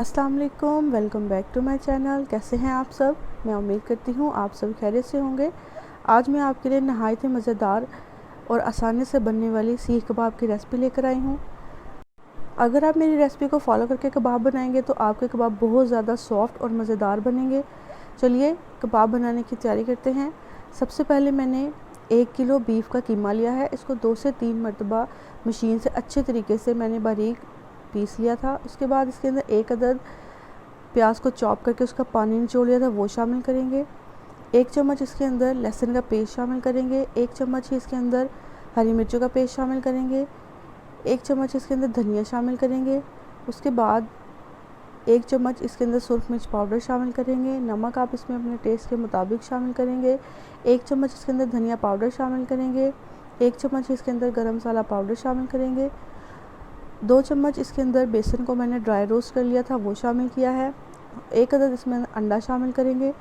अस्सलाम वालेकुम, welcome back to my channel. कैसे हैं आप सब? मैं उम्मीद करती हूँ आप सब खैरियत से होंगे। आज मैं आपके लिए नहायत ही मज़ेदार और आसानी से बनने वाली सीख कबाब की रेसिपी लेकर आई हूँ। अगर आप मेरी रेसिपी को फॉलो करके कबाब बनाएंगे तो आपके कबाब बहुत ज़्यादा सॉफ्ट और मज़ेदार बनेंगे। चलिए कबाब बनाने की तैयारी करते हैं। सबसे पहले मैंने 1 किलो बीफ का कीमा लिया है। इसको 2 से 3 मरतबा मशीन से अच्छे तरीके से मैंने बारीक पीस लिया था। उसके बाद इसके अंदर 1 अदद प्याज को चॉप करके उसका पानी निचोड़ लिया था, वो शामिल करेंगे। 1 चम्मच इसके अंदर लहसुन का पेस्ट शामिल करेंगे। 1 चम्मच ही इसके अंदर हरी मिर्चों का पेस्ट शामिल करेंगे। 1 चम्मच इसके अंदर धनिया शामिल करेंगे। उसके बाद 1 चम्मच इसके अंदर सुरख मिर्च पाउडर शामिल करेंगे। नमक आप इसमें अपने टेस्ट के मुताबिक शामिल करेंगे। 1 चम्मच इसके अंदर धनिया पाउडर शामिल करेंगे। 1 चम्मच इसके अंदर गरम मसाला पाउडर शामिल करेंगे। 2 चम्मच इसके अंदर बेसन को मैंने ड्राई रोस्ट कर लिया था, वो शामिल किया है। 1 अदद इसमें अंडा शामिल करेंगे।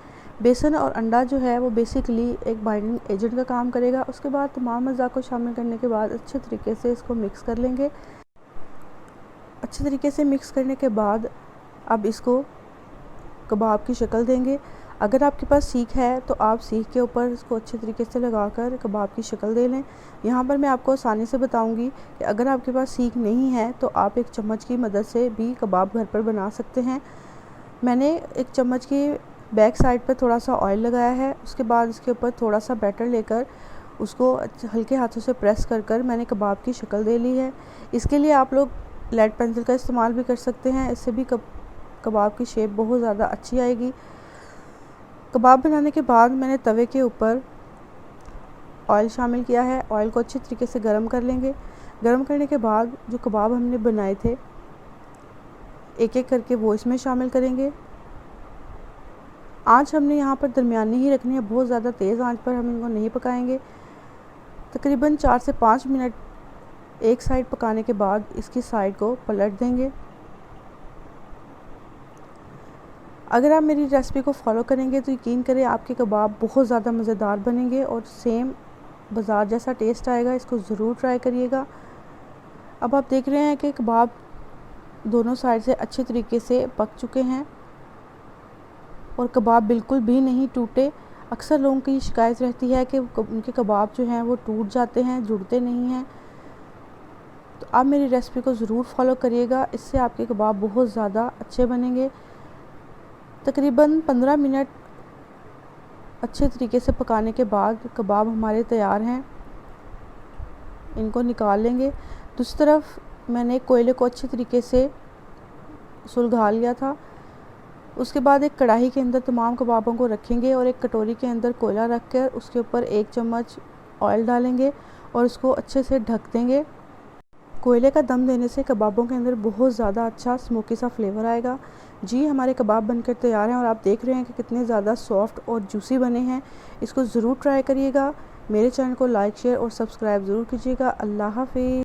बेसन और अंडा जो है वो बेसिकली एक बाइंडिंग एजेंट का काम करेगा। उसके बाद तमाम अज़ा को शामिल करने के बाद अच्छे तरीके से इसको मिक्स कर लेंगे। अच्छे तरीके से मिक्स करने के बाद अब इसको कबाब की शक्ल देंगे। अगर आपके पास सीख है तो आप सीख के ऊपर इसको अच्छे तरीके से लगाकर कबाब की शक्ल दे लें। यहाँ पर मैं आपको आसानी से बताऊंगी कि अगर आपके पास सीख नहीं है तो आप 1 चम्मच की मदद से भी कबाब घर पर बना सकते हैं। मैंने 1 चम्मच की बैक साइड पर थोड़ा सा ऑयल लगाया है। उसके बाद इसके ऊपर थोड़ा सा बैटर लेकर उसको हल्के हाथों से प्रेस कर कर मैंने कबाब की शक्ल दे ली है। इसके लिए आप लोग लेड पेंसिल का इस्तेमाल भी कर सकते हैं, इससे भी कबाब की शेप बहुत ज़्यादा अच्छी आएगी। कबाब बनाने के बाद मैंने तवे के ऊपर ऑयल शामिल किया है। ऑयल को अच्छी तरीके से गर्म कर लेंगे। गर्म करने के बाद जो कबाब हमने बनाए थे एक एक करके वो इसमें शामिल करेंगे। आंच हमने यहाँ पर दरमियानी ही रखनी है, बहुत ज़्यादा तेज़ आंच पर हम इनको नहीं पकाएंगे। तकरीबन 4 से 5 मिनट एक साइड पकाने के बाद इसकी साइड को पलट देंगे। अगर आप मेरी रेसिपी को फॉलो करेंगे तो यकीन करें आपके कबाब बहुत ज़्यादा मज़ेदार बनेंगे और सेम बाज़ार जैसा टेस्ट आएगा। इसको ज़रूर ट्राई करिएगा। अब आप देख रहे हैं कि कबाब दोनों साइड से अच्छे तरीके से पक चुके हैं और कबाब बिल्कुल भी नहीं टूटे। अक्सर लोगों की शिकायत रहती है कि उनके कबाब जो हैं वो टूट जाते हैं, जुड़ते नहीं हैं। तो आप मेरी रेसिपी को ज़रूर फॉलो करिएगा, इससे आपके कबाब बहुत ज़्यादा अच्छे बनेंगे। तकरीबन 15 मिनट अच्छे तरीके से पकाने के बाद कबाब हमारे तैयार हैं। इनको निकाल लेंगे। दूसरी तरफ मैंने कोयले को अच्छे तरीके से सुलगा लिया था। उसके बाद एक कढ़ाई के अंदर तमाम कबाबों को रखेंगे और एक कटोरी के अंदर कोयला रख कर उसके ऊपर 1 चम्मच ऑयल डालेंगे और उसको अच्छे से ढक देंगे। कोयले का दम देने से कबाबों के अंदर बहुत ज़्यादा अच्छा स्मोकी सा फ्लेवर आएगा। जी हमारे कबाब बनकर तैयार हैं और आप देख रहे हैं कि कितने ज़्यादा सॉफ्ट और जूसी बने हैं। इसको ज़रूर ट्राई करिएगा। मेरे चैनल को लाइक, शेयर और सब्सक्राइब ज़रूर कीजिएगा। अल्लाह हाफ़िज़।